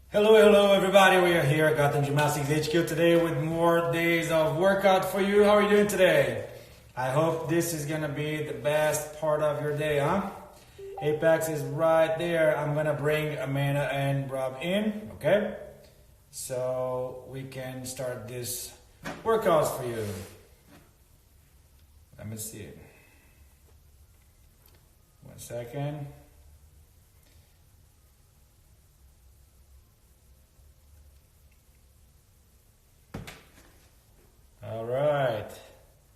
Hello everybody. We are here at Gotham Gymnastics HQ today with more days of workout for you. How are you doing today? I hope this is gonna be the best part of your day, huh? Apex is right there. I'm gonna bring Amanda and Rob in, okay? So we can start this workouts for you. Let me see. 1 second. All right.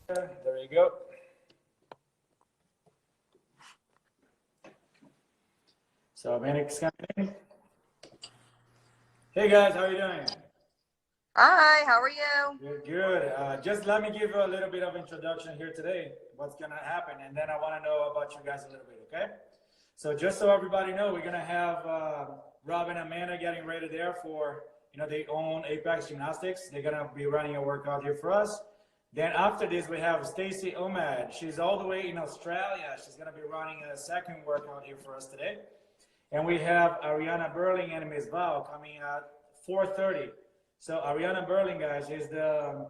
There you go. So Amanda's coming in. Hey guys, how are you doing? Hi, how are you? Good. Just let me give you a little bit of introduction here today. What's gonna happen, and then I want to know about you guys a little bit. Okay. So just so everybody know, we're gonna have Rob and Amanda getting ready there for they own Apex Gymnastics. They're gonna be running a workout here for us. Then after this, we have Stacey Umeh. She's all the way in Australia. She's gonna be running a second workout here for us today. And we have Ariana Berling and Ms. Val coming at 4:30. So Ariana Berling, guys, is the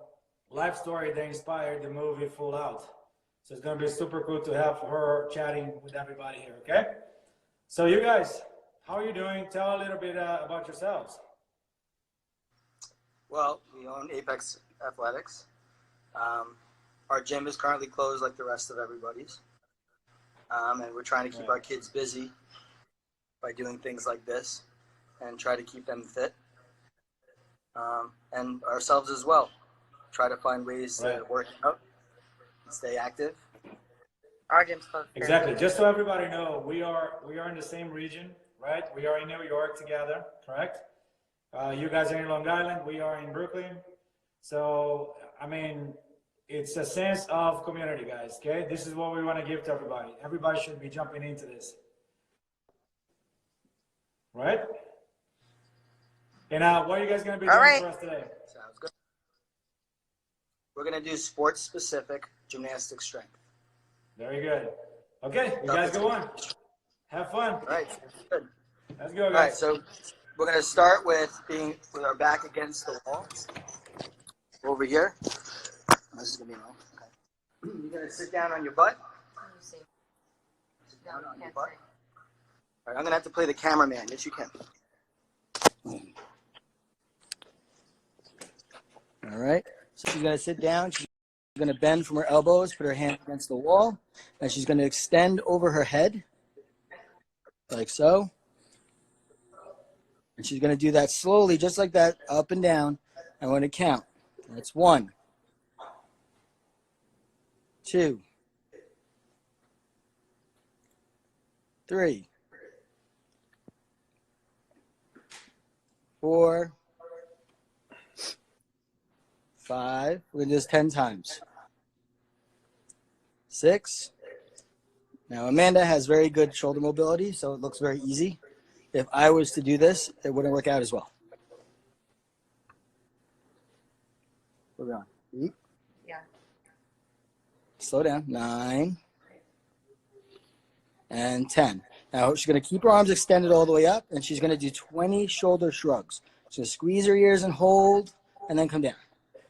life story that inspired the movie Full Out. So it's gonna be super cool to have her chatting with everybody here, okay? So you guys, how are you doing? Tell a little bit about yourselves. Well, we own Apex Athletics. Our gym is currently closed like the rest of everybody's. And we're trying to keep our kids busy by doing things like this and try to keep them fit. And ourselves as well. Try to find ways to work out and stay active. Our gym's closed. Exactly. Just so everybody know, we are in the same region, right? We are in New York together, correct? You guys are in Long Island. We are in Brooklyn. So, I mean, it's a sense of community, guys, okay? This is what we want to give to everybody. Everybody should be jumping into this. Right? And what are you guys going to be doing for us today? Sounds good. We're going to do sports-specific gymnastic strength. Very good. Okay, you guys go on. Have fun. All right, good. Let's go, guys. All right, so we're going to start with being with our back against the wall. Over here. This is going to be low. Okay. You're going to sit down on your butt. Sit down on your butt. All right, I'm going to have to play the cameraman. Yes, you can. All right. So she's going to sit down. She's going to bend from her elbows, put her hand against the wall, and she's going to extend over her head, like so. And she's going to do that slowly, just like that, up and down. I'm going to count. That's 1, 2, 3, 4, 5. We're going to do this 10 times. 6. Now, Amanda has very good shoulder mobility, so it looks very easy. If I was to do this, it wouldn't work out as well. We're on. 8. Yeah. Slow down. 9. And 10. Now, she's going to keep her arms extended all the way up, and she's going to do 20 shoulder shrugs. She's going to squeeze her ears and hold, and then come down.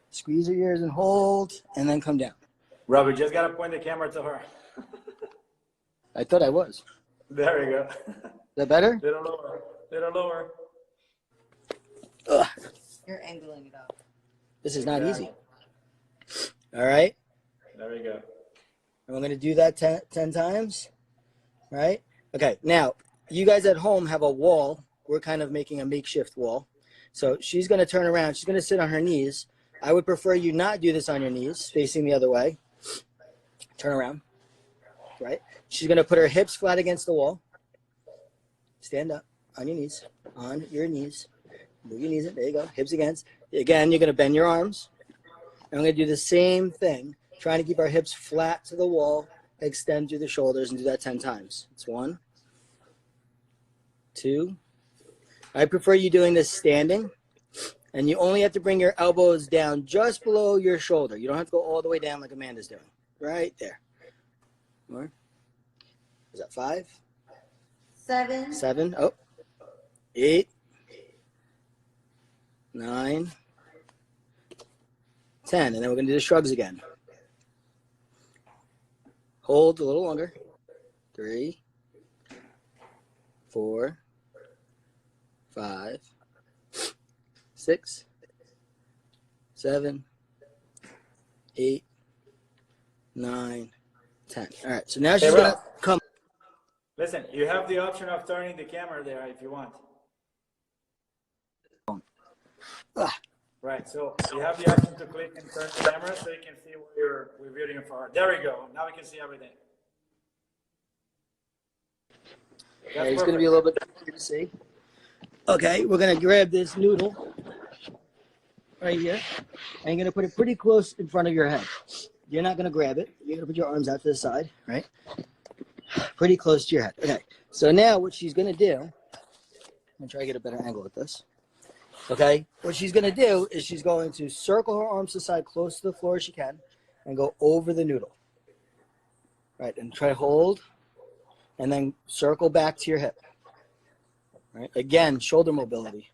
Squeeze her ears and hold, and then come down. Robert, just got to point the camera to her. I thought I was. There you go. Is that better? Little lower. Little lower. Ugh. You're angling it up. This is not easy. All right? There you go. And we're going to do that 10 times. Right? Okay, now, you guys at home have a wall. We're kind of making a makeshift wall. So she's going to turn around. She's going to sit on her knees. I would prefer you not do this on your knees, facing the other way. Turn around. Right? She's going to put her hips flat against the wall. Stand up on your knees. On your knees. Move your knees in. There you go. Hips against. Again, you're going to bend your arms. And I'm going to do the same thing, trying to keep our hips flat to the wall, extend through the shoulders, and do that 10 times. It's 1, 2. I prefer you doing this standing, and you only have to bring your elbows down just below your shoulder. You don't have to go all the way down like Amanda's doing. Right there. More. Is that 5? 7. 7. Oh. 8. 9, 10. And then we're going to do the shrugs again. Hold a little longer. 3, 4, 5, 6, 7, 8, 9, 10. All right, so now she's going to come. Listen, you have the option of turning the camera there if you want. Right, so you have the option to click and turn the camera so you can see what we're viewing for. There we go. Now we can see everything. Yeah, it's going to be a little bit easier to see. Okay, we're going to grab this noodle right here, and you're going to put it pretty close in front of your head. You're not going to grab it. You're going to put your arms out to the side, right? Pretty close to your head. Okay, so now what she's going to do, I'm going to try to get a better angle with this. Okay, what she's going to do is she's going to circle her arms to the side close to the floor as she can and go over the noodle. Right, and try to hold and then circle back to your hip. Right, again, shoulder mobility.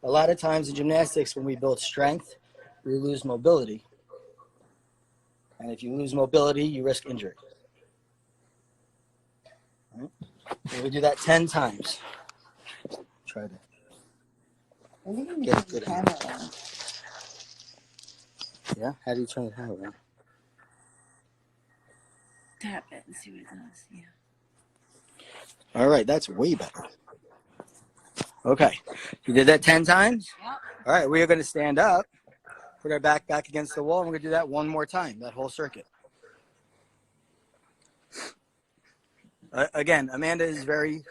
A lot of times in gymnastics, when we build strength, we lose mobility. And if you lose mobility, you risk injury. Right? So we do that 10 times. Try to get a good angle. Yeah? How do you turn the camera around? Tap it and see what it does. Yeah. All right, that's way better. Okay, you did that 10 times? Yep. All right, we are going to stand up, put our back against the wall, and we're going to do that one more time, that whole circuit. Again, Amanda is very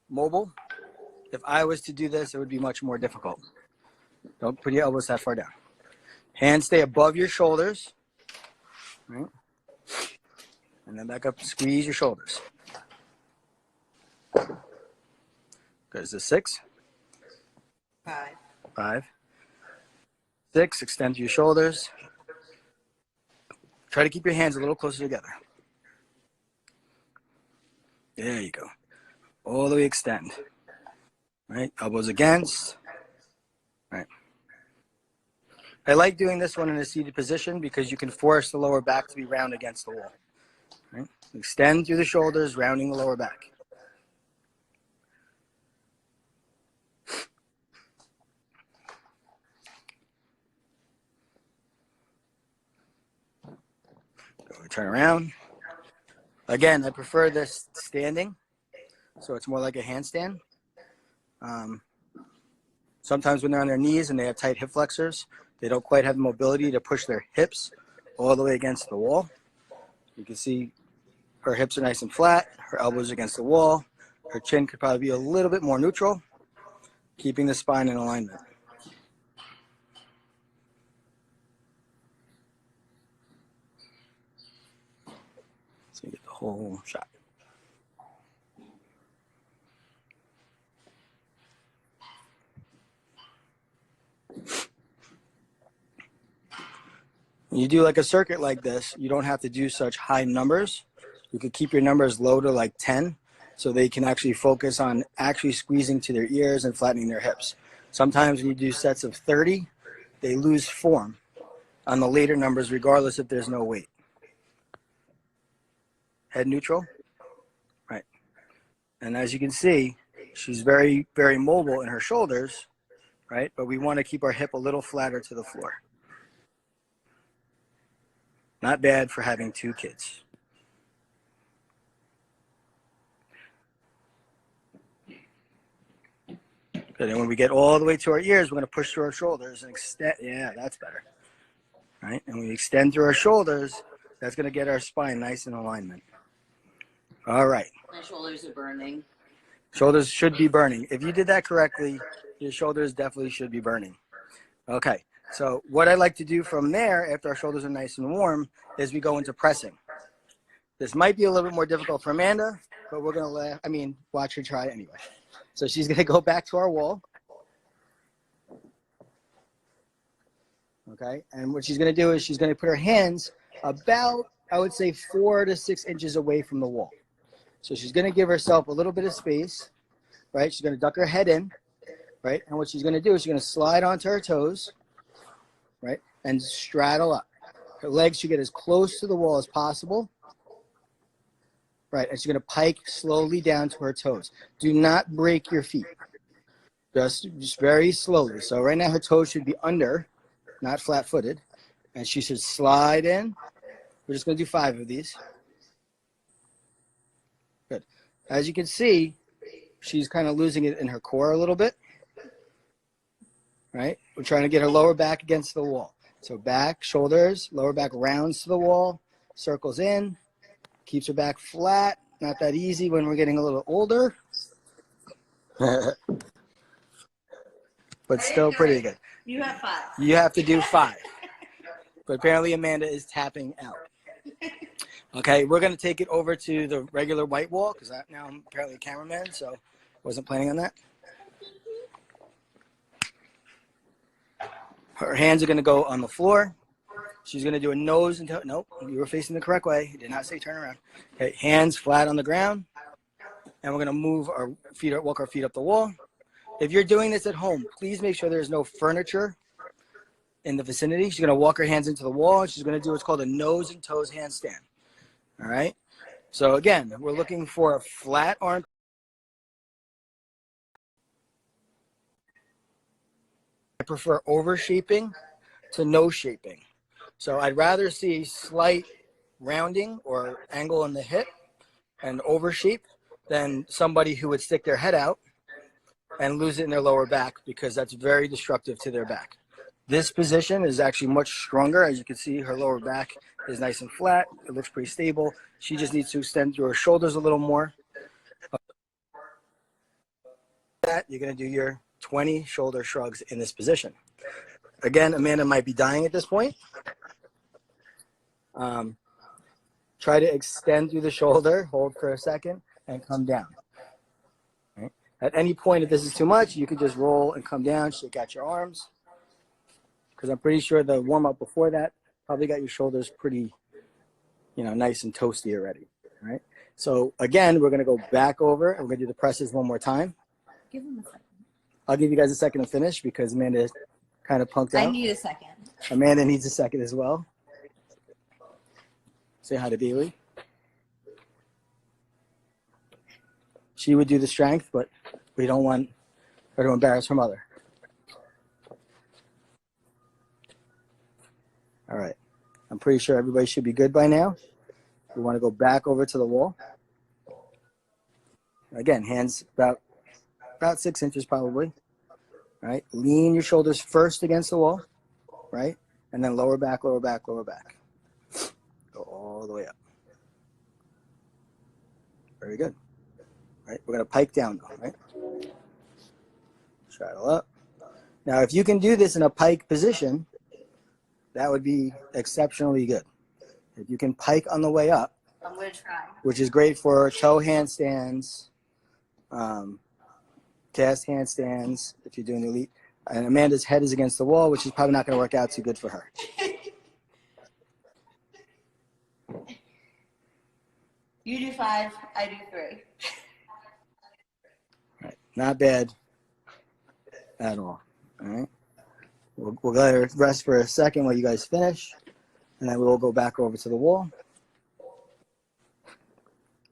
mobile. If I was to do this, it would be much more difficult. Don't put your elbows that far down. Hands stay above your shoulders. Right? And then back up, squeeze your shoulders. Good. Is this 6? 5. 5. 6, extend your shoulders. Try to keep your hands a little closer together. There you go. All the way extend. Right, elbows against. Right. I like doing this one in a seated position because you can force the lower back to be round against the wall. Right? Extend through the shoulders, rounding the lower back. Turn around. Again, I prefer this standing, so it's more like a handstand. Sometimes when they're on their knees and they have tight hip flexors, they don't quite have the mobility to push their hips all the way against the wall. You can see her hips are nice and flat, her elbows against the wall, her chin could probably be a little bit more neutral, keeping the spine in alignment. So you get the whole shot. When you do like a circuit like this, you don't have to do such high numbers. You could keep your numbers low to like 10 so they can actually focus on actually squeezing to their ears and flattening their hips. Sometimes when you do sets of 30, they lose form on the later numbers regardless if there's no weight. Head neutral. Right. And as you can see, she's very, very mobile in her shoulders, right? But we want to keep our hip a little flatter to the floor. Not bad for having 2 kids. Good, and when we get all the way to our ears, we're going to push through our shoulders and extend. Yeah, that's better. Right? And when we extend through our shoulders, that's going to get our spine nice in alignment. All right. My shoulders are burning. Shoulders should be burning. If you did that correctly, your shoulders definitely should be burning. Okay. So what I like to do from there, after our shoulders are nice and warm, is we go into pressing. This might be a little bit more difficult for Amanda, but we're going to watch her try it anyway. So she's going to go back to our wall. Okay. And what she's going to do is she's going to put her hands about, I would say, 4 to 6 inches away from the wall. So she's going to give herself a little bit of space, right? She's going to duck her head in, right? And what she's going to do is she's going to slide onto her toes, right, and straddle up. Her legs should get as close to the wall as possible, right, and she's going to pike slowly down to her toes. Do not break your feet. Just very slowly. So right now her toes should be under, not flat-footed, and she should slide in. We're just going to do 5 of these. Good. As you can see, she's kind of losing it in her core a little bit, right? We're trying to get her lower back against the wall. So back, shoulders, lower back rounds to the wall, circles in, keeps her back flat. Not that easy when we're getting a little older. But still pretty good. You have 5. You have to do 5. But apparently Amanda is tapping out. Okay, we're going to take it over to the regular white wall because now I'm apparently a cameraman, so wasn't planning on that. Her hands are going to go on the floor. She's going to do a nose and toe. Nope, you were facing the correct way. You did not say turn around. Okay, hands flat on the ground. And we're going to move our feet, walk our feet up the wall. If you're doing this at home, please make sure there's no furniture in the vicinity. She's going to walk her hands into the wall. And she's going to do what's called a nose and toes handstand. All right. So again, we're looking for a flat arm. I prefer over shaping to no shaping. So I'd rather see slight rounding or angle in the hip and over shape than somebody who would stick their head out and lose it in their lower back because that's very destructive to their back. This position is actually much stronger. As you can see, her lower back is nice and flat. It looks pretty stable. She just needs to extend through her shoulders a little more. You're going to do your 20 shoulder shrugs in this position. Again, Amanda might be dying at this point. Try to extend through the shoulder, hold for a second, and come down. Right? At any point, if this is too much, you could just roll and come down, shake out your arms. Because I'm pretty sure the warm-up before that probably got your shoulders pretty, nice and toasty already. Right? So again, we're going to go back over, and we're going to do the presses one more time. Give him a second. I'll give you guys a second to finish because Amanda kind of punked out. I need a second. Amanda needs a second as well. Say hi to Bailey. She would do the strength, but we don't want her to embarrass her mother. All right. I'm pretty sure everybody should be good by now. We want to go back over to the wall. Again, hands about 6 inches probably. All right. Lean your shoulders first against the wall, right? And then lower back, lower back, lower back. Go all the way up. Very good. Right, we're going to pike down though, right? Straddle up. Now, if you can do this in a pike position, that would be exceptionally good. If you can pike on the way up, I'm going to try. which is great for toe handstands, cast handstands, if you're doing the elite. And Amanda's head is against the wall, which is probably not going to work out too good for her. You do 5, I do 3. Right. Not bad at all. All right. We'll let her rest for a second while you guys finish, and then we'll go back over to the wall.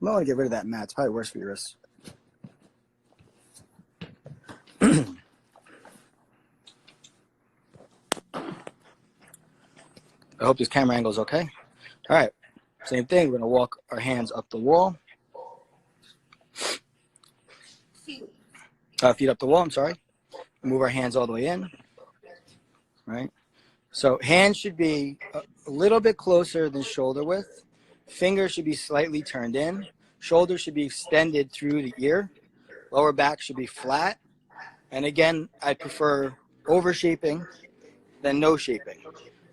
You might want to get rid of that mat. It's probably worse for your wrists. I hope this camera angle is okay. All right. Same thing. We're going to walk our hands up the wall. Feet up the wall, I'm sorry. Move our hands all the way in. Right? So hands should be a little bit closer than shoulder width. Fingers should be slightly turned in. Shoulders should be extended through the ear. Lower back should be flat. And again, I prefer over shaping than no shaping.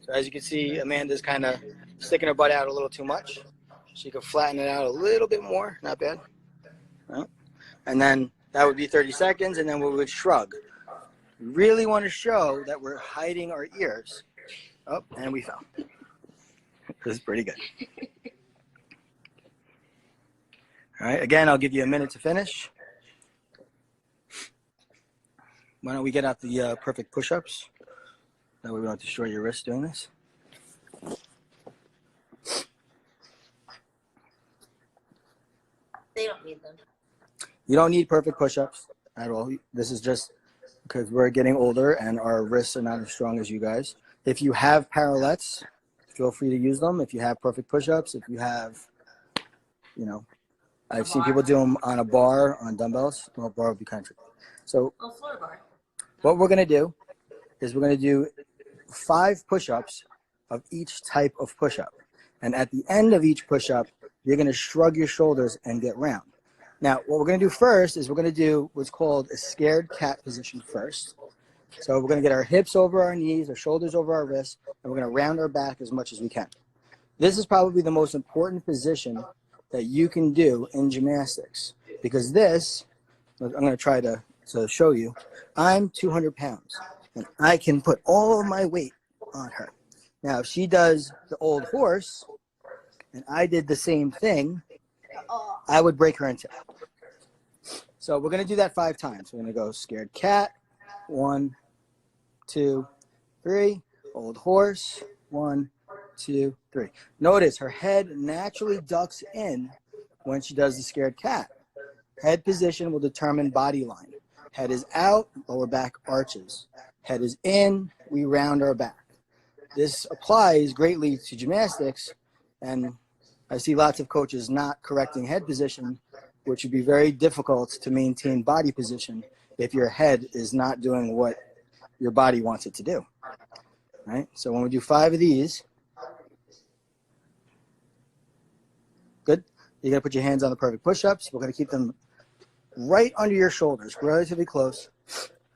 So as you can see, Amanda's kind of sticking her butt out a little too much. She could flatten it out a little bit more. Not bad. Right? And then that would be 30 seconds, and then we would shrug. We really want to show that we're hiding our ears. Oh, and we fell. This is pretty good. All right, again, I'll give you a minute to finish. Why don't we get out the perfect push-ups? That way we don't destroy your wrist doing this. They don't need them. You don't need perfect push-ups at all. This is just because we're getting older and our wrists are not as strong as you guys. If you have parallettes, feel free to use them. If you have perfect push-ups, if you have, you know, I've seen people do them on a bar, on dumbbells. Well, bar would be kind of tricky. So Floor bar. what we're going to do is we're going to do 5 push-ups of each type of push-up. And at the end of each push-up, you're going to shrug your shoulders and get round. Now, what we're going to do first is we're going to do what's called a scared cat position first. So we're going to get our hips over our knees, our shoulders over our wrists, and we're going to round our back as much as we can. This is probably the most important position that you can do in gymnastics, because this, I'm going to try to show you, I'm 200 pounds, and I can put all of my weight on her. Now, if she does the old horse, and I did the same thing, I would break her in two. So we're going to do that 5 times. We're going to go scared cat, 1, 2, 3, old horse, 1, 2, 3. Notice her head naturally ducks in when she does the scared cat. Head position will determine body line. Head is out, lower back arches. Head is in, we round our back. This applies greatly to gymnastics, and I see lots of coaches not correcting head position, which would be very difficult to maintain body position if your head is not doing what your body wants it to do. Right? So when we do 5 of these, good. You're going to put your hands on the perfect push-ups. We're going to keep them right under your shoulders, relatively close.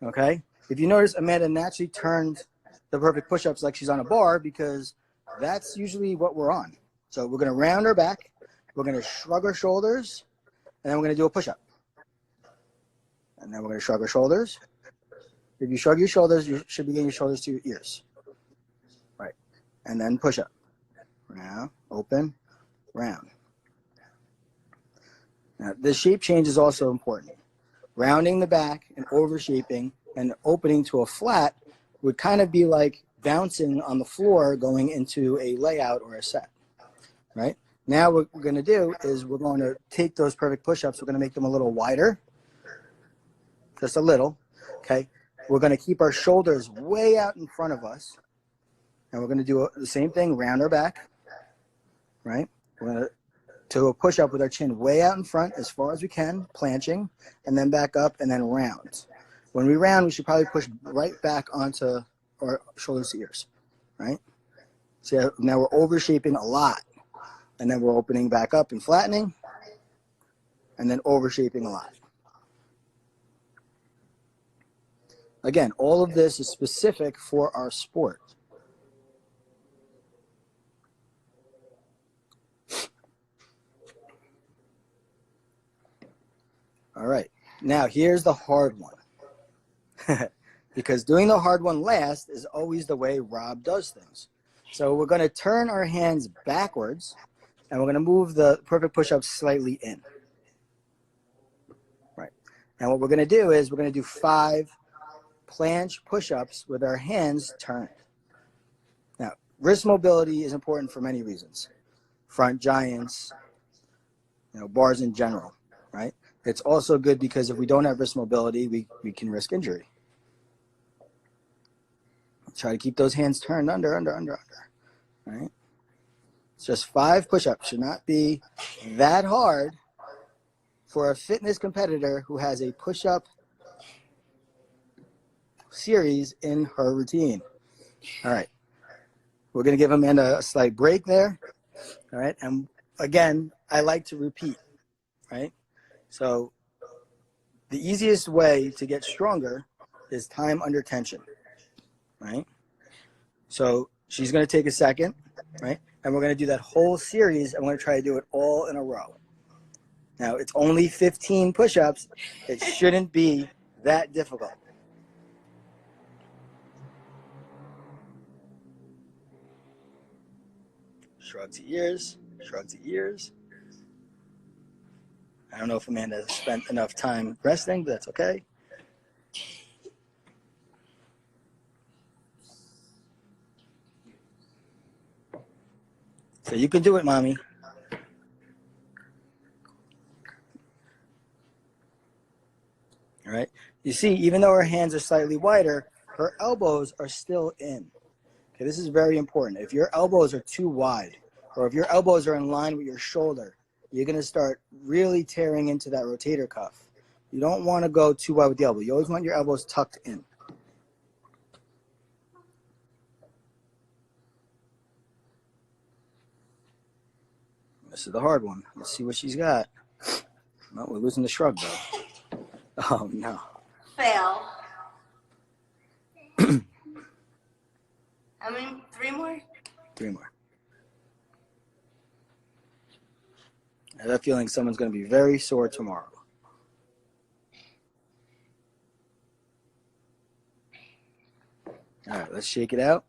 Okay? If you notice, Amanda naturally turned the perfect push-ups like she's on a bar, because that's usually what we're on. So we're going to round our back. We're going to shrug our shoulders. And then we're going to do a push-up. And then we're going to shrug our shoulders. If you shrug your shoulders, you should be getting your shoulders to your ears. Right. And then push-up. Round, open, round. Now, this shape change is also important. Rounding the back and overshaping and opening to a flat would kind of be like bouncing on the floor going into a layout or a set. Right? Now what we're going to do is we're going to take those perfect push-ups. We're going to make them a little wider, just a little, okay? We're going to keep our shoulders way out in front of us, and we're going to do the same thing, round our back, right? We're going to do a push-up with our chin way out in front as far as we can, planching, and then back up and then round. When we round, we should probably push right back onto our shoulders to ears, right? So now we're overshaping a lot. And then we're opening back up and flattening, and then overshaping a lot. Again, all of this is specific for our sport. All right, now here's the hard one. Because doing the hard one last is always the way Rob does things. So we're going to turn our hands backwards, and we're going to move the perfect push-up slightly in. Right. And what we're going to do is we're going to do 5 planche push-ups with our hands turned. Now, wrist mobility is important for many reasons. Front giants, bars in general, right? It's also good because if we don't have wrist mobility, we can risk injury. Try to keep those hands turned under, right? It's just 5 push-ups. Should not be that hard for a fitness competitor who has a push-up series in her routine. All right. We're going to give Amanda a slight break there. All right. And again, I like to repeat, right? So the easiest way to get stronger is time under tension, right? So she's going to take a second, right? And we're going to do that whole series. I'm going to try to do it all in a row. Now, it's only 15 push-ups. It shouldn't be that difficult. Shrug to ears, shrug to ears. I don't know if Amanda has spent enough time resting, but that's okay. So you can do it, mommy. All right. You see, even though her hands are slightly wider, her elbows are still in. Okay, this is very important. If your elbows are too wide, or if your elbows are in line with your shoulder, you're going to start really tearing into that rotator cuff. You don't want to go too wide with the elbow. You always want your elbows tucked in. This is the hard one. Let's see what she's got. Well, we're losing the shrug, though. Oh, no. Fail. How many? 3 more? 3 more. I have a feeling someone's going to be very sore tomorrow. All right, let's shake it out.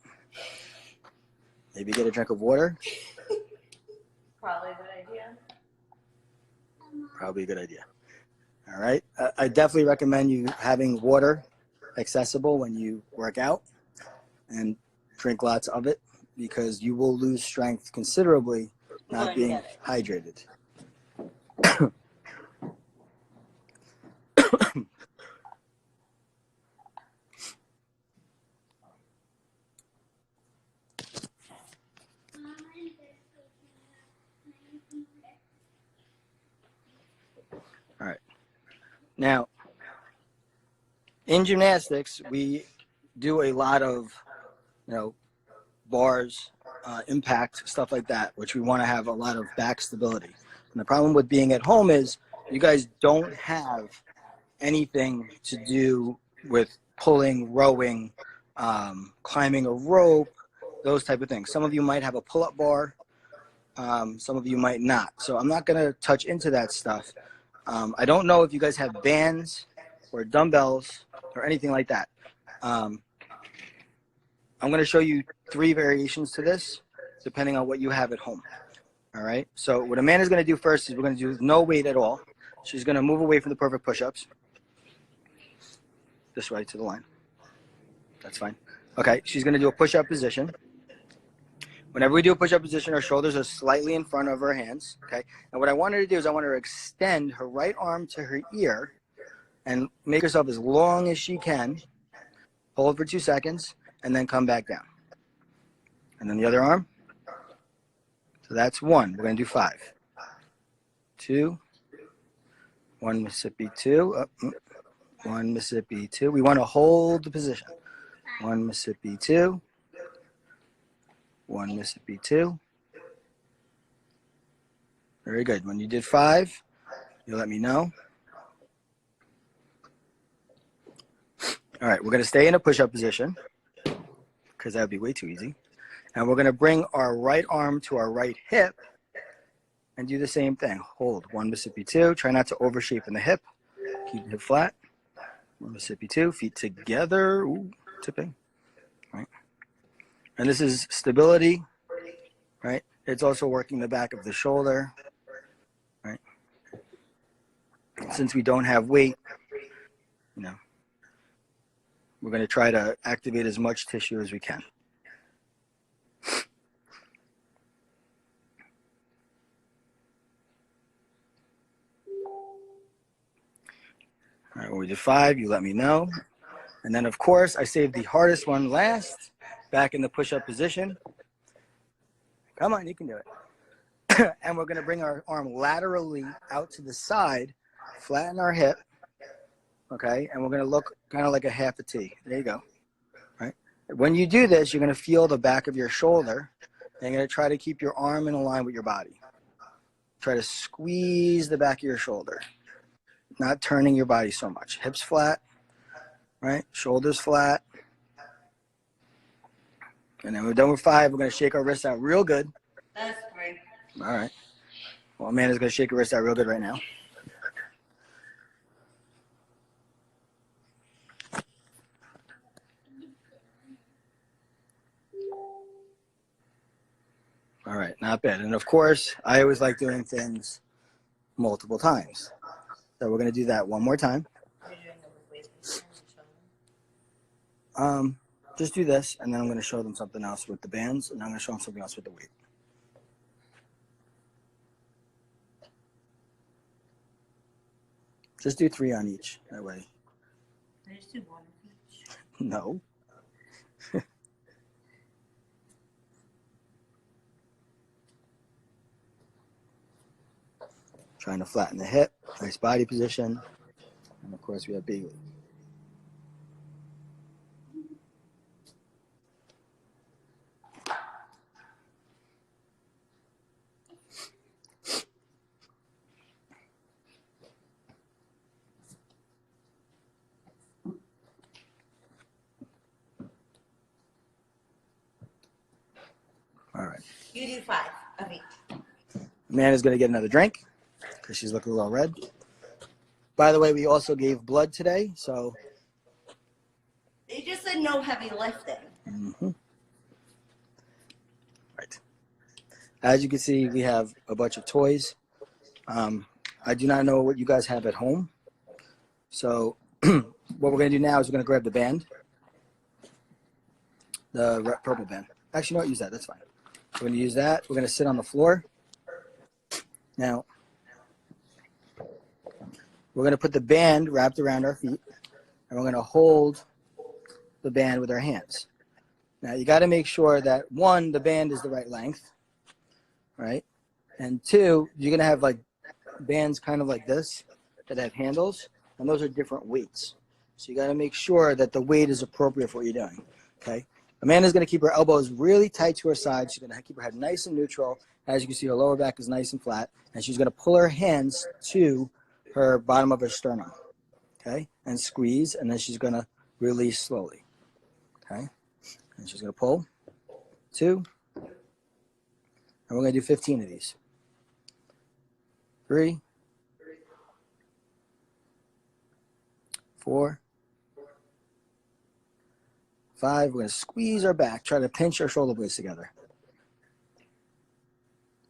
Maybe get a drink of water. Probably a good idea. Probably a good idea. All right. I definitely recommend you having water accessible when you work out and drink lots of it because you will lose strength considerably not being hydrated. All right. Now, in gymnastics, we do a lot of, bars, impact, stuff like that, which we want to have a lot of back stability. And the problem with being at home is you guys don't have anything to do with pulling, rowing, climbing a rope, those type of things. Some of you might have a pull-up bar. Some of you might not. So I'm not going to touch into that stuff. I don't know if you guys have bands or dumbbells or anything like that. I'm going to show you 3 variations to this, depending on what you have at home. All right. So what Amanda's going to do first is we're going to do no weight at all. She's going to move away from the perfect push-ups. This way to the line. That's fine. Okay. She's going to do a push-up position. Whenever we do a push-up position, her shoulders are slightly in front of her hands. Okay. And what I want her to do is I want her to extend her right arm to her ear and make herself as long as she can. Hold for 2 seconds and then come back down. And then the other arm. So that's 1. We're going to do 5. 2. 1 Mississippi 2. 1 Mississippi 2. We want to hold the position. 1 Mississippi 2. 1 Mississippi 2. Very good. When you did 5, you let me know. All right, we're going to stay in a push-up position because that would be way too easy. And we're going to bring our right arm to our right hip and do the same thing. Hold 1 Mississippi 2. Try not to overshape in the hip. Keep the hip flat. 1 Mississippi 2. Feet together. Ooh, tipping. Right. And this is stability. Right. It's also working the back of the shoulder. Right. Since we don't have weight, we're going to try to activate as much tissue as we can. All right, when we did 5, you let me know. And then, of course, I saved the hardest one last, back in the push-up position. Come on, you can do it. And we're going to bring our arm laterally out to the side, flatten our hip, okay? And we're going to look kind of like a half a T. There you go, right? When you do this, you're going to feel the back of your shoulder, and you're going to try to keep your arm in line with your body. Try to squeeze the back of your shoulder. Not turning your body so much. Hips flat, right? Shoulders flat. And then we're done with 5. We're going to shake our wrists out real good. That's 3. All right. Well, Amanda's going to shake her wrists out real good right now. All right. Not bad. And, of course, I always like doing things multiple times. So we're going to do that one more time. Just do this, and then I'm going to show them something else with the bands, and I'm going to show them something else with the weight. Just do 3 on each. That way. I just do one of each. No. Trying to flatten the hip. Nice body position. And of course, we have Bailey. All right. You do 5 of each. Amanda's going to get another drink because she's looking a little red. By the way, we also gave blood today, so. They just said no heavy lifting. Mm-hmm. Right. As you can see, we have a bunch of toys. I do not know what you guys have at home. So what we're going to do now is we're going to grab the band, the purple band. Actually, no, use that. That's fine. We're going to use that. We're going to sit on the floor. Now, we're going to put the band wrapped around our feet, and we're going to hold the band with our hands. Now, you got to make sure that, 1, the band is the right length, right? And 2, you're going to have like bands kind of like this that have handles, and those are different weights. So you got to make sure that the weight is appropriate for what you're doing, okay? Amanda's going to keep her elbows really tight to her side. She's going to keep her head nice and neutral. As you can see, her lower back is nice and flat. And she's going to pull her hands to her bottom of her sternum, okay? And squeeze, and then she's going to release slowly, okay? And she's going to pull, 2. And we're going to do 15 of these. 3, 4, 5. We're going to squeeze our back. Try to pinch our shoulder blades together.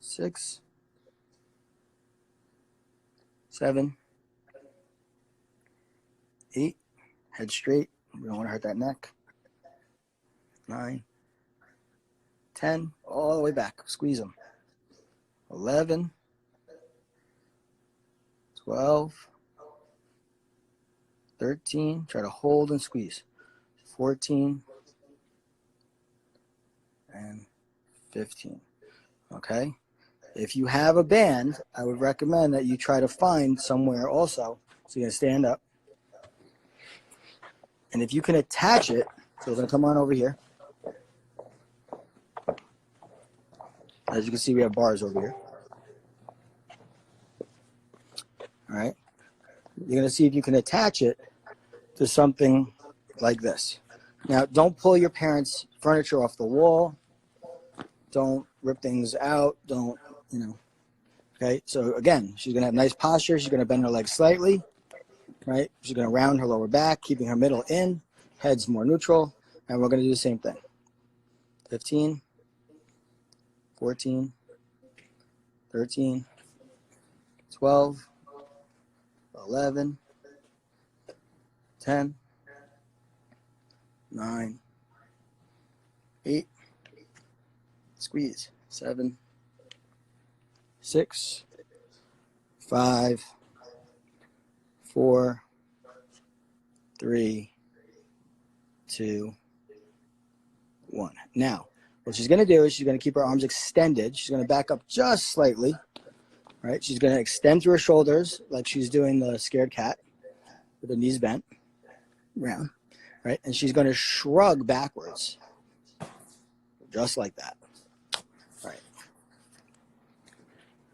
6, 7, 8. Head straight. We don't want to hurt that neck. 9, 10. All the way back. Squeeze them. 11, 12, 13. Try to hold and squeeze. 14 and 15. Okay? If you have a band, I would recommend that you try to find somewhere also. So you're going to stand up. And if you can attach it, so we're going to come on over here. As you can see, we have bars over here. All right? You're going to see if you can attach it to something like this. Now, don't pull your parents' furniture off the wall. Don't rip things out. Don't, Okay, so again, she's going to have nice posture. She's going to bend her legs slightly, right? She's going to round her lower back, keeping her middle in, head's more neutral, and we're going to do the same thing. 15, 14, 13, 12, 11, 10, 9, 8, squeeze, 7, 6, 5, 4, 3, 2, 1. Now, what she's going to do is she's going to keep her arms extended. She's going to back up just slightly, right? She's going to extend through her shoulders like she's doing the scared cat with her knees bent, round, right? And she's going to shrug backwards, just like that. Right.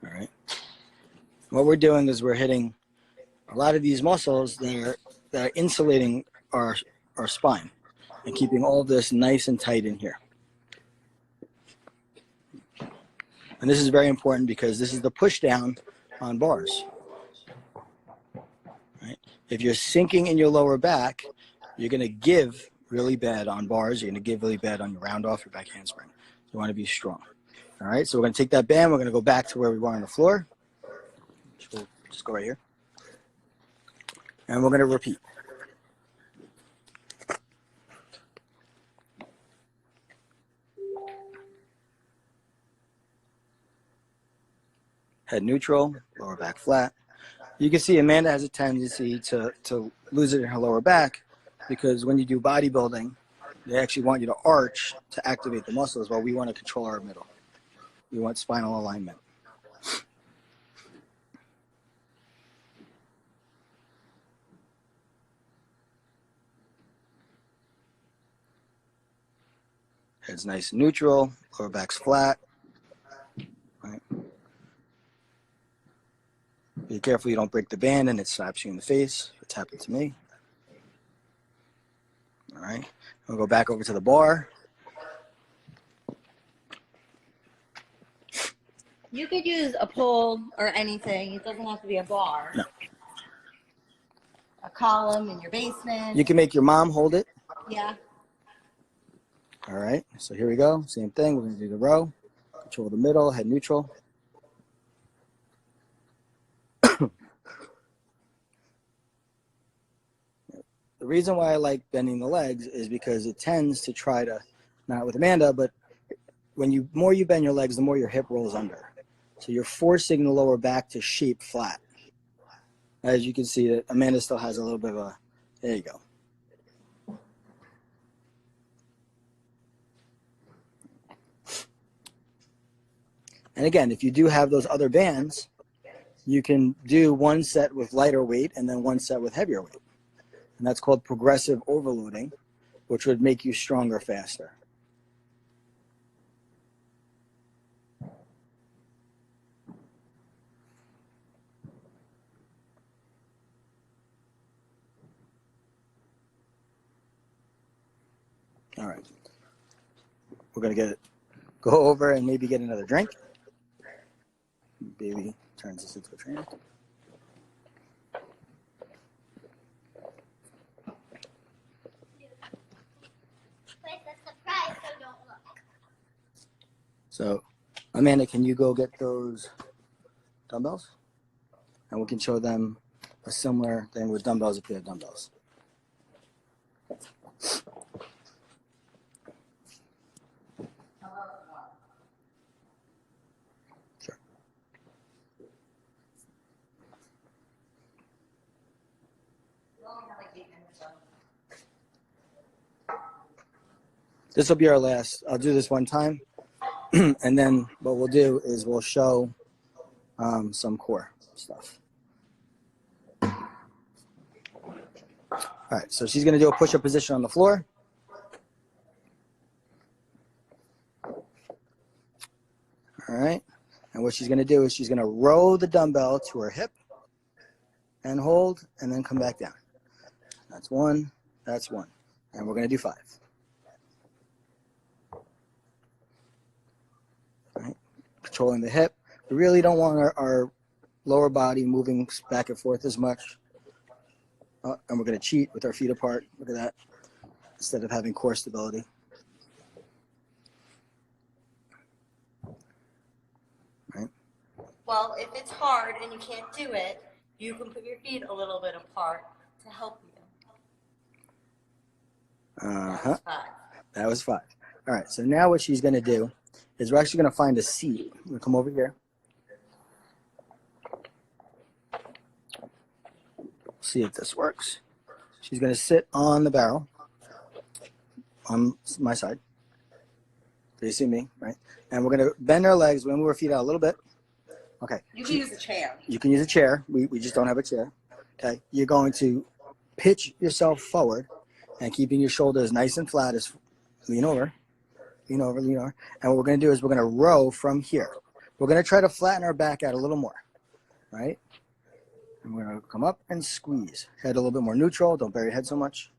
All right. What we're doing is we're hitting a lot of these muscles that are insulating our spine and keeping all of this nice and tight in here. And this is very important because this is the push down on bars. Right? If you're sinking in your lower back, you're going to give really bad on bars. You're going to give really bad on your round off, your back handspring. You want to be strong. All right, so we're going to take that band. We're going to go back to where we were on the floor. We'll just go right here. And we're going to repeat. Head neutral, lower back flat. You can see Amanda has a tendency to lose it in her lower back because when you do bodybuilding, they actually want you to arch to activate the muscles while we want to control our middle. We want spinal alignment. Head's nice and neutral, lower back's flat. Right. Be careful you don't break the band and it slaps you in the face. It's happened to me. All right, we'll go back over to the bar. You could use a pole or anything. It doesn't have to be a bar. No. A column in your basement. You can make your mom hold it. Yeah. All right, so here we go. Same thing. We're going to do the row. Control the middle, head neutral. The reason why I like bending the legs is because it tends to try to, not with Amanda, but when you more you bend your legs, the more your hip rolls under. So you're forcing the lower back to shape flat. As you can see, that Amanda still has a little bit of a, there you go. And again, if you do have those other bands, you can do one set with lighter weight and then one set with heavier weight. And that's called progressive overloading, which would make you stronger faster. All right. We're going to go over and maybe get another drink. Baby turns this into a trainer. So, Amanda, can you go get those dumbbells? And we can show them a similar thing with dumbbells if we have dumbbells. Sure. This will be our last. I'll do this one time. And then what we'll do is we'll show some core stuff. All right, so she's going to do a push-up position on the floor. All right, and what she's going to do is she's going to row the dumbbell to her hip and hold, and then come back down. That's one, that's one. And we're going to do 5. Controlling the hip. We really don't want our lower body moving back and forth as much. And we're going to cheat with our feet apart. Look at that. Instead of having core stability. Right. Well, if it's hard and you can't do it, you can put your feet a little bit apart to help you. Uh-huh. That was 5. All right, so now what she's going to do is we're actually going to find a seat. We're going to come over here. See if this works. She's going to sit on the barrel on my side. Facing me, right? And we're going to bend our legs, we're going to move our feet out a little bit. Okay. You can use a chair. You can use a chair. We just don't have a chair. Okay. You're going to pitch yourself forward and keeping your shoulders nice and flat as lean over. Lean over, lean over. And what we're going to do is we're going to row from here. We're going to try to flatten our back out a little more, right? And we're going to come up and squeeze. Head a little bit more neutral. Don't bury your head so much.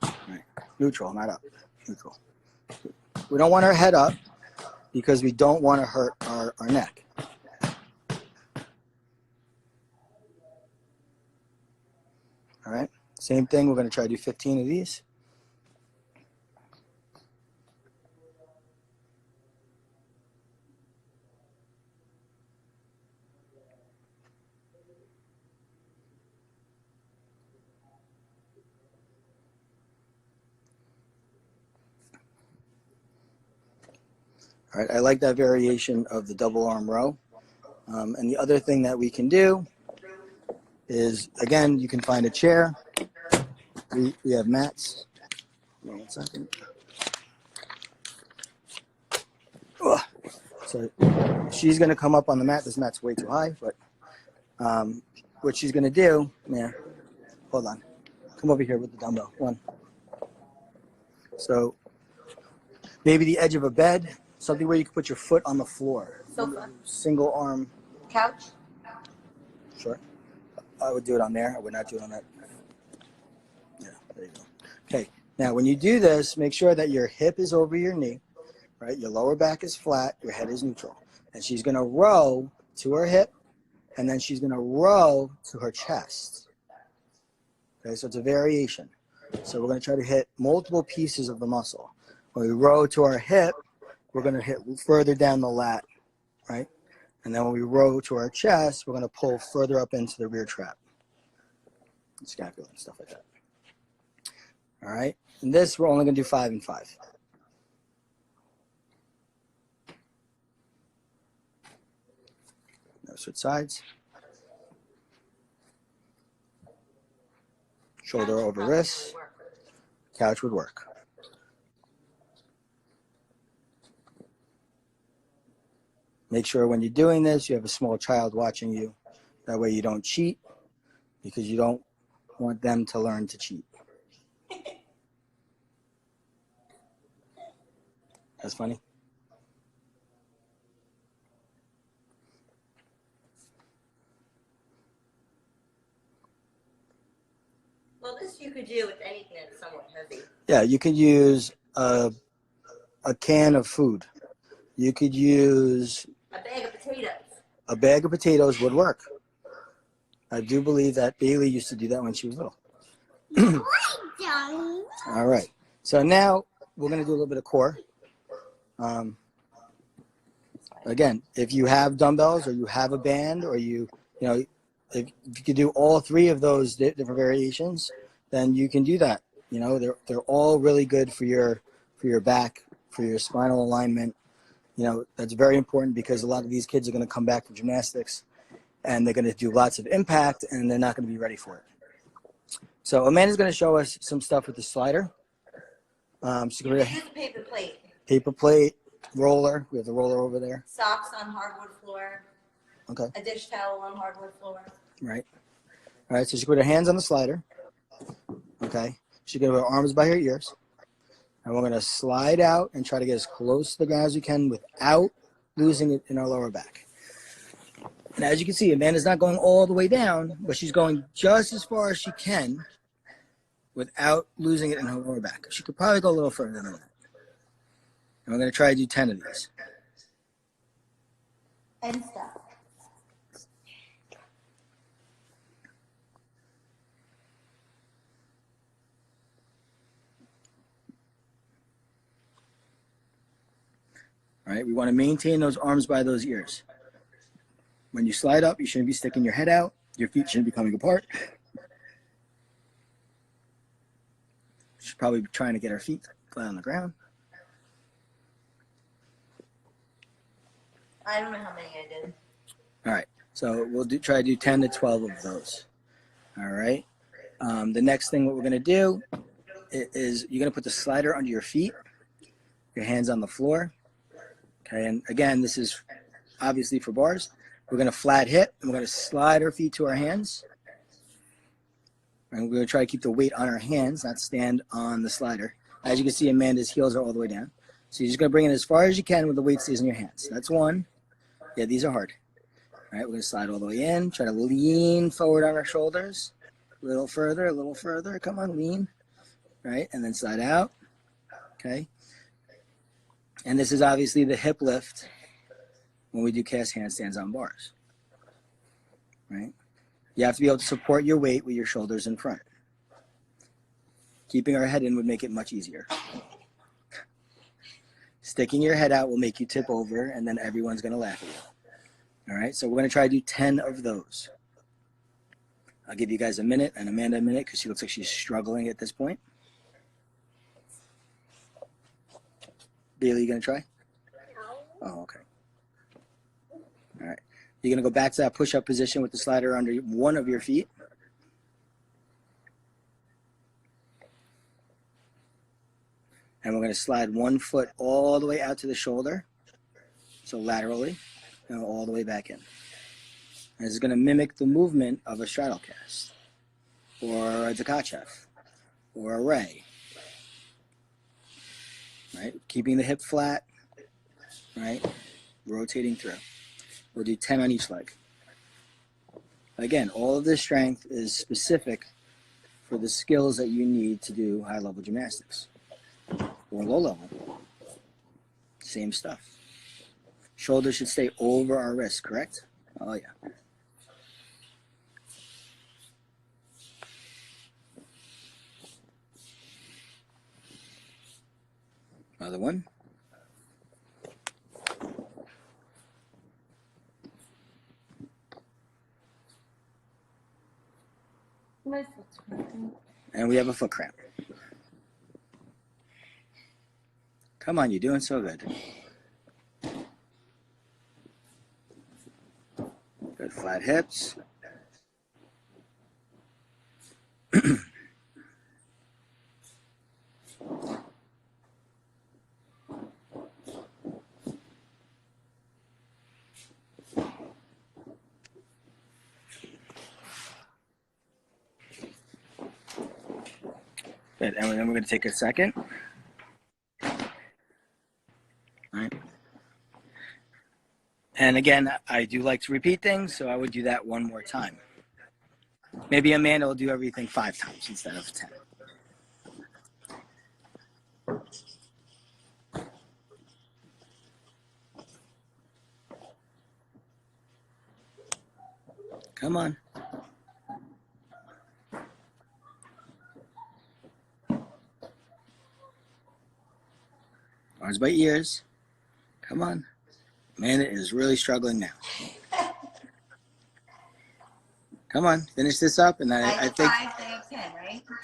Right. Neutral, not up. Neutral. We don't want our head up because we don't want to hurt our neck. All right. Same thing. We're going to try to do 15 of these. All right, I like that variation of the double arm row. And the other thing that we can do is, again, you can find a chair. We have mats. Hold on 1 second. Ugh. So she's going to come up on the mat. This mat's way too high, but what she's going to do, hold on. Come over here with the dumbbell. One. So maybe the edge of a bed, something where you can put your foot on the floor. Sofa. Single arm. Couch. Sure. I would do it on there. I would not do it on that. Yeah, there you go. Okay. Now, when you do this, make sure that your hip is over your knee, right? Your lower back is flat. Your head is neutral. And she's going to row to her hip, and then she's going to row to her chest. Okay, so it's a variation. So we're going to try to hit multiple pieces of the muscle. When we row to our hip, we're going to hit further down the lat, right? And then when we row to our chest, we're going to pull further up into the rear trap, scapula and stuff like that. All right. And this, we're only going to do 5 and 5. Now switch sides. Shoulder over wrist. Couch would work. Make sure when you're doing this, you have a small child watching you. That way you don't cheat, because you don't want them to learn to cheat. That's funny. Well, this you could do with anything that's somewhat heavy. Yeah, you could use a can of food. You could use a bag of potatoes. A bag of potatoes would work. I do believe that Bailey used to do that when she was little. All right. So now we're going to do a little bit of core. Again, if you have dumbbells or you have a band, or if you could do all 3 of those different variations, then you can do that. They're all really good for your back, for your spinal alignment. That's very important, because a lot of these kids are going to come back to gymnastics and they're going to do lots of impact and they're not going to be ready for it. So Amanda's going to show us some stuff with the slider. You can use a paper plate. Paper plate, roller. We have the roller over there. Socks on hardwood floor. Okay. A dish towel on hardwood floor. Right. All right, so she put her hands on the slider. Okay. She's going to put her arms by her ears. And we're going to slide out and try to get as close to the ground as we can without losing it in our lower back. And as you can see, Amanda's not going all the way down, but she's going just as far as she can without losing it in her lower back. She could probably go a little further than that. And we're going to try to do 10 of these. And stop. All right, we want to maintain those arms by those ears. When you slide up, you shouldn't be sticking your head out. Your feet shouldn't be coming apart. She's probably trying to get her feet flat on the ground. I don't know how many I did. All right, so we'll try to do 10 to 12 of those. All right. The next thing what we're going to do is you're going to put the slider under your feet, your hands on the floor. Okay, and again, this is obviously for bars. We're going to flat hip, and we're going to slide our feet to our hands. And we're going to try to keep the weight on our hands, not stand on the slider. As you can see, Amanda's heels are all the way down. So you're just going to bring it as far as you can with the weight stays in your hands. That's one. Yeah, these are hard. All right, we're going to slide all the way in. Try to lean forward on our shoulders. A little further. Come on, lean. All right, and then slide out. Okay. And this is obviously the hip lift when we do cast handstands on bars, right? You have to be able to support your weight with your shoulders in front. Keeping our head in would make it much easier. Sticking your head out will make you tip over, and then everyone's going to laugh at you. All right, so we're going to try to do 10 of those. I'll give you guys a minute and Amanda a minute because she looks like she's struggling at this point. Bailey, you going to try? Oh, okay. All right. You're going to go back to that push-up position with the slider under one of your feet. And we're going to slide one foot all the way out to the shoulder, so laterally, and all the way back in. And this is going to mimic the movement of a straddle cast, or a Tkachev, or a Ray. Right? Keeping the hip flat, right? Rotating through. We'll do 10 on each leg. Again, all of this strength is specific for the skills that you need to do high-level gymnastics. Or low-level. Same stuff. Shoulders should stay over our wrist, correct? Oh, yeah. Another one. And we have a foot cramp. Come on, you're doing so good. Good flat hips. Good, and then we're going to take a second. All right. And again, I do like to repeat things, so I would do that one more time. Maybe Amanda will do everything 5 times instead of 10. Come on. Arms by ears. Come on. Amanda is really struggling now. Come on, finish this up, and I think 5, they have 10,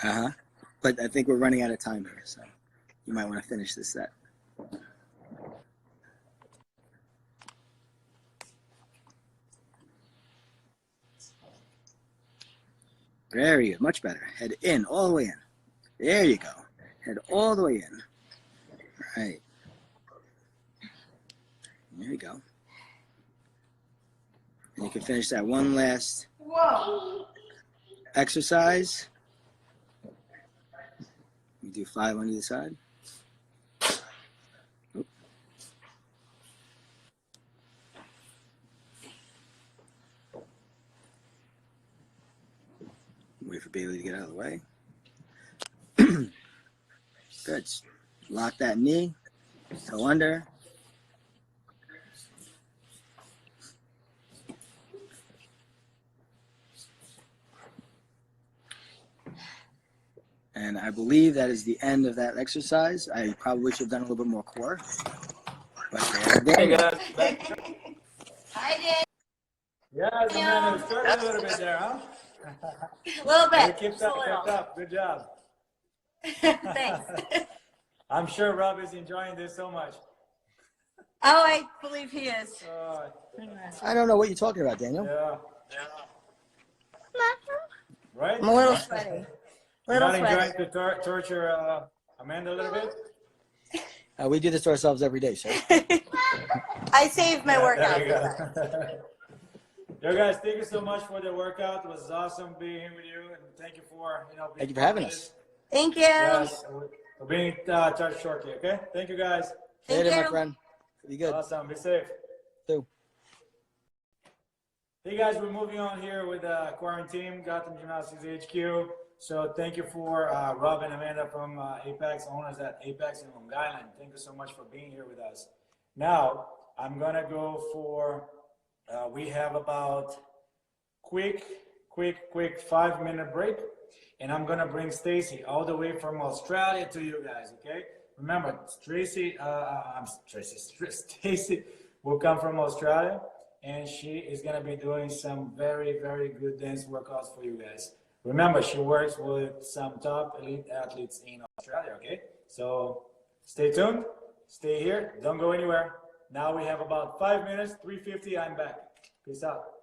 right? But I think we're running out of time here, so you might want to finish this set. Very good, much better. Head in, all the way in. There you go. Head all the way in. All right. There you go. And you can finish that one last exercise. You do 5 on either side. Oop. Wait for Bailey to get out of the way. Good. Lock that knee. Toe under. And I believe that is the end of that exercise. I probably should have done a little bit more core. But there you go. I did. Yeah, Amanda, struggled a little bit there, huh? A little bit. Keep up. Good job. Thanks. I'm sure Rob is enjoying this so much. Oh, I believe he is. I don't know what you're talking about, Daniel. Yeah. Right? I'm a little sweaty. Not enjoying to torture Amanda a little bit? We do this to ourselves every day, sir. I saved my workout. There you go. Yo, guys, thank you so much for the workout. It was awesome being here with you, and thank you for Thank you for having us. Thank you. Yes, we'll be in touch shortly. Okay, thank you, guys. Thank Later, you. my friend. Be good. Awesome. Be safe. Too. Hey guys, we're moving on here with Quaranteam, Gotham Gymnastics HQ. So thank you for Rob and Amanda from Apex, owners at Apex in Long Island. Thank you so much for being here with us. Now, I'm going to go for, we have about quick 5-minute break. And I'm going to bring Stacey all the way from Australia to you guys, okay? Remember, Stacey will come from Australia. And she is going to be doing some very, very good dance workouts for you guys. Remember, she works with some top elite athletes in Australia, okay? So stay tuned, stay here, don't go anywhere. Now we have about 5 minutes, 3:50, I'm back. Peace out.